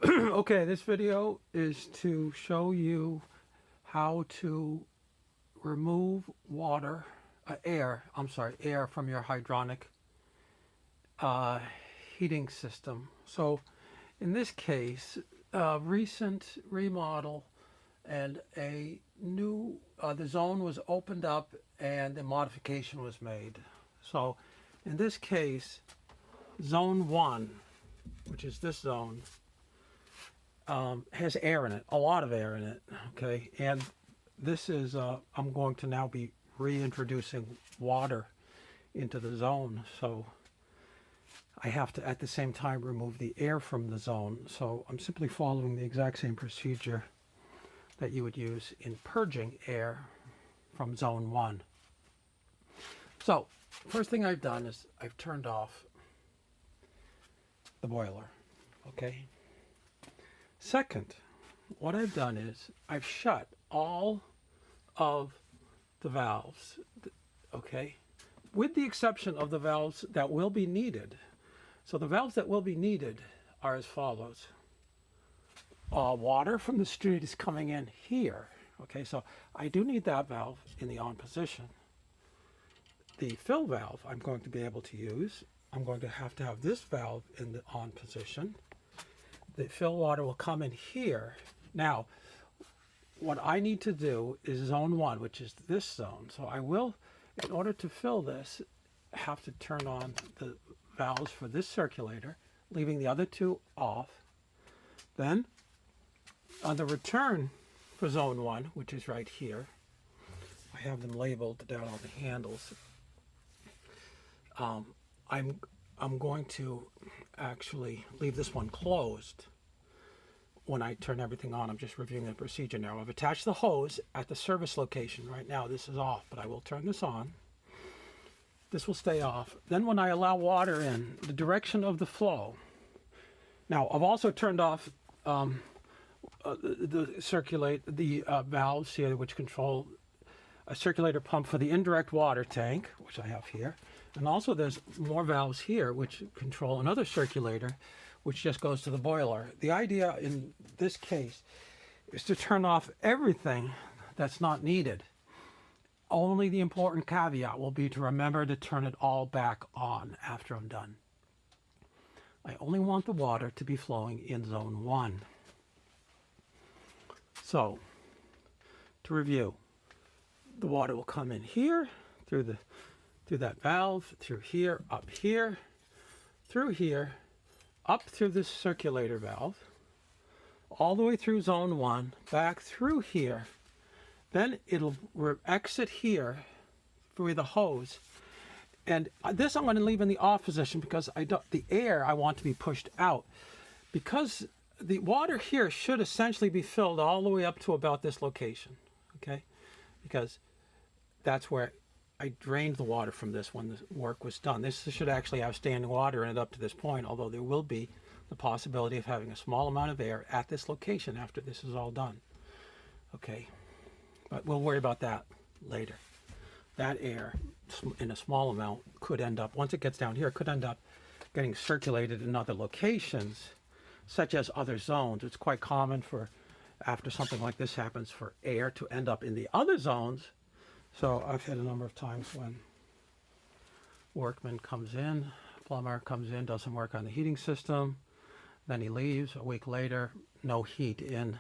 Okay, this video is to show you how to remove air from your hydronic uh, heating system. So in this case, a recent remodel and the zone was opened up and a modification was made. So in this case, zone 1, which is this zone, has air in it, a lot of air in it, okay? And this is, I'm going to now be reintroducing water into the zone. So I have to, at the same time, remove the air from the zone. So I'm simply following the exact same procedure that you would use in purging air from zone 1. So first thing I've done is I've turned off the boiler, okay? Second, what I've done is I've shut all of the valves, okay, with the exception of the valves that will be needed. So the valves that will be needed are as follows. Water from the street is coming in here, okay, so I do need that valve in the on position. The fill valve I'm going to be able to use. I'm going to have this valve in the on position. The fill water will come in here. Now, what I need to do is zone 1, which is this zone. So I will, in order to fill this, have to turn on the valves for this circulator, leaving the other two off. Then, on the return for zone 1, which is right here, I have them labeled down on the handles. I'm going to actually leave this one closed when I turn everything on. I'm just reviewing the procedure now. I've attached the hose at the service location. Right now this is off, but I will turn this on. This will stay off. Then when I allow water in, the direction of the flow. Now I've also turned off the valves here, which control a circulator pump for the indirect water tank, which I have here. And also there's more valves here which control another circulator, which just goes to the boiler. The idea in this case is to turn off everything that's not needed. Only the important caveat will be to remember to turn it all back on after I'm done. I only want the water to be flowing in zone 1. So, to review, the water will come in here through that valve, through here, up here, through here, up through this circulator valve, all the way through zone 1, back through here. Then it'll exit here through the hose. And this I'm going to leave in the off position because the air I want to be pushed out. Because the water here should essentially be filled all the way up to about this location, okay? Because that's where I drained the water from this when the work was done. This should actually have standing water in it up to this point, although there will be the possibility of having a small amount of air at this location after this is all done. Okay, but we'll worry about that later. That air in a small amount could end up, once it gets down here, could end up getting circulated in other locations, such as other zones. It's quite common for, after something like this happens, for air to end up in the other zones. So I've had a number of times when workman comes in, plumber comes in, does some work on the heating system, then he leaves. A week later, no heat in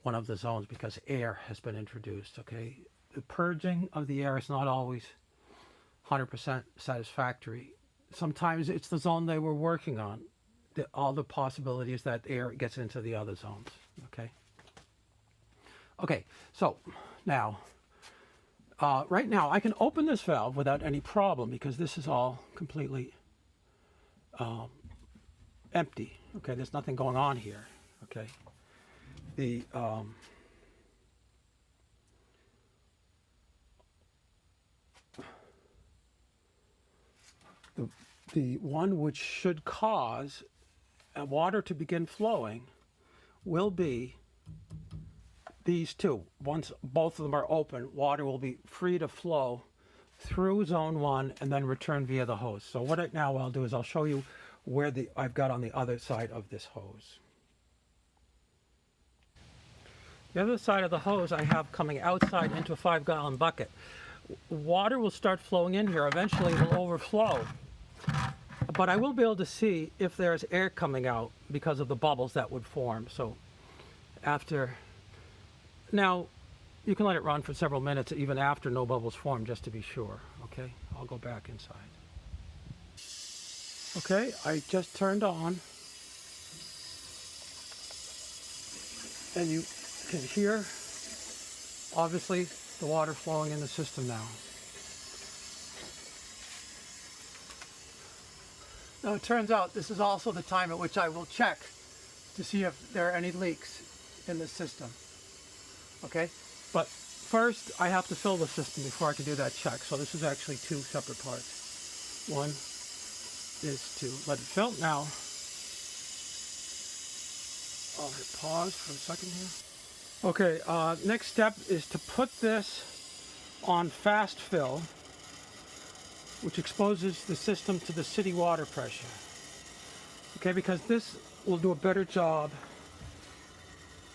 one of the zones because air has been introduced, okay? The purging of the air is not always 100% satisfactory. Sometimes it's the zone they were working on. All the possibilities that air gets into the other zones, okay? Okay, so now, right now I can open this valve without any problem because this is all completely empty. Okay, there's nothing going on here. Okay, the one which should cause water to begin flowing will be these two. Once both of them are open, water will be free to flow through zone 1 and then return via the hose. So what I'll do is I'll show you where I've got on the other side of this hose. The other side of the hose I have coming outside into a 5-gallon bucket. Water will start flowing in here. Eventually it will overflow. But I will be able to see if there's air coming out because of the bubbles that would form. So now you can let it run for several minutes even after no bubbles form, just to be sure. Okay, I'll go back inside. Okay, I just turned on, and you can hear obviously the water flowing in the system now. Now it turns out this is also the time at which I will check to see if there are any leaks in the system. Okay, but first I have to fill the system before I can do that check. So this is actually two separate parts. One is to let it fill. Now I'll hit pause for a second here. Okay, next step is to put this on fast fill, which exposes the system to the city water pressure. Okay, because this will do a better job.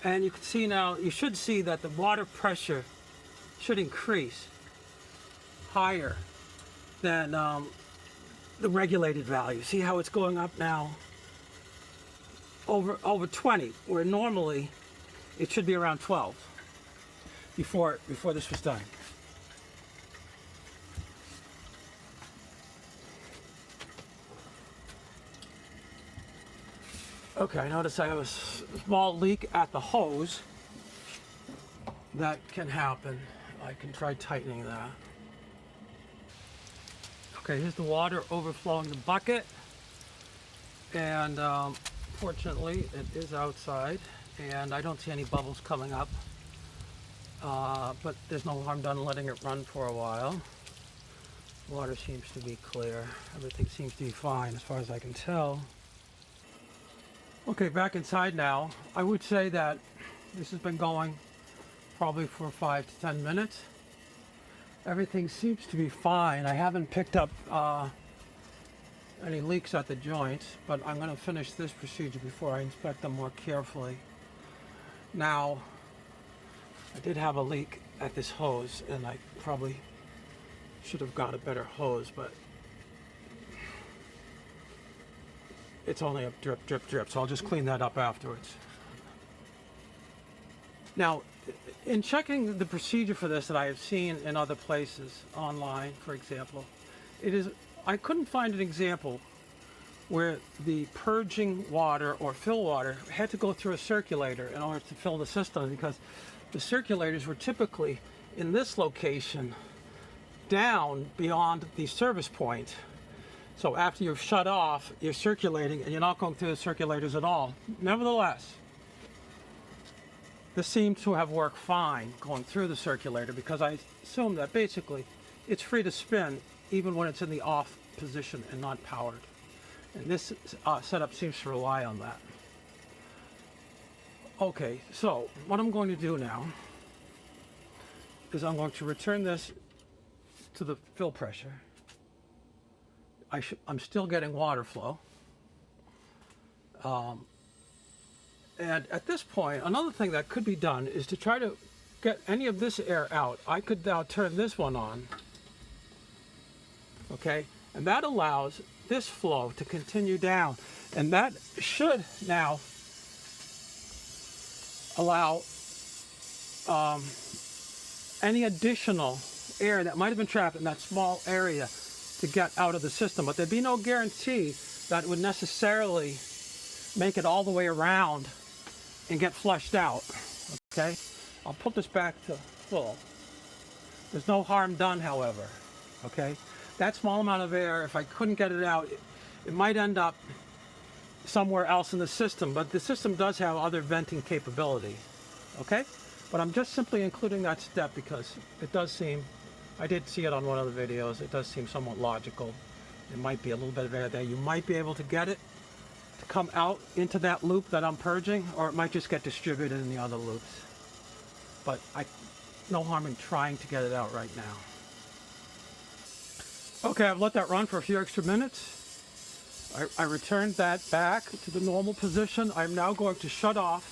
And you can see now, you should see that the water pressure should increase higher than the regulated value. See how it's going up now? Over 20, where normally it should be around 12 before this was done. Okay, I notice I have a small leak at the hose. That can happen. I can try tightening that. Okay, here's the water overflowing the bucket. And fortunately, it is outside. And I don't see any bubbles coming up. But there's no harm done letting it run for a while. Water seems to be clear. Everything seems to be fine as far as I can tell. Okay, back inside now. I would say that this has been going probably for 5 to 10 minutes. Everything seems to be fine. I haven't picked up any leaks at the joints, but I'm going to finish this procedure before I inspect them more carefully. Now, I did have a leak at this hose, and I probably should have got a better hose, but it's only a drip, drip, drip, so I'll just clean that up afterwards. Now, in checking the procedure for this that I have seen in other places, online, for example, I couldn't find an example where the purging water or fill water had to go through a circulator in order to fill the system, because the circulators were typically in this location down beyond the service point. So after you've shut off, you're circulating and you're not going through the circulators at all. Nevertheless, this seems to have worked fine going through the circulator, because I assume that basically it's free to spin even when it's in the off position and not powered. And this setup seems to rely on that. Okay, so what I'm going to do now is I'm going to return this to the fill pressure. I'm still getting water flow. And at this point, another thing that could be done is to try to get any of this air out. I could now turn this one on. Okay, and that allows this flow to continue down. And that should now allow any additional air that might have been trapped in that small area to get out of the system. But there'd be no guarantee that it would necessarily make it all the way around and get flushed out. Okay, I'll put this back to full. There's no harm done, however. Okay, that small amount of air, if I couldn't get it out, it might end up somewhere else in the system, but the system does have other venting capability. Okay, but I'm just simply including that step because it does seem, I did see it on one of the videos, it does seem somewhat logical. There might be a little bit of air there. You might be able to get it to come out into that loop that I'm purging, or it might just get distributed in the other loops. But no harm in trying to get it out right now. Okay, I've let that run for a few extra minutes. I returned that back to the normal position. I'm now going to shut off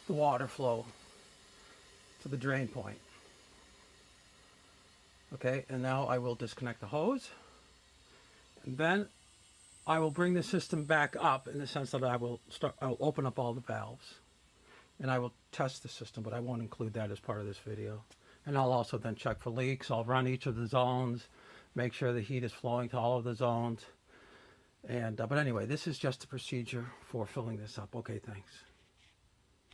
the water flow to the drain point. Okay, and now I will disconnect the hose, and then I will bring the system back up in the sense that I'll open up all the valves, and I will test the system, but I won't include that as part of this video. And I'll also then check for leaks. I'll run each of the zones, make sure the heat is flowing to all of the zones. And but anyway, this is just a procedure for filling this up. Okay, thanks.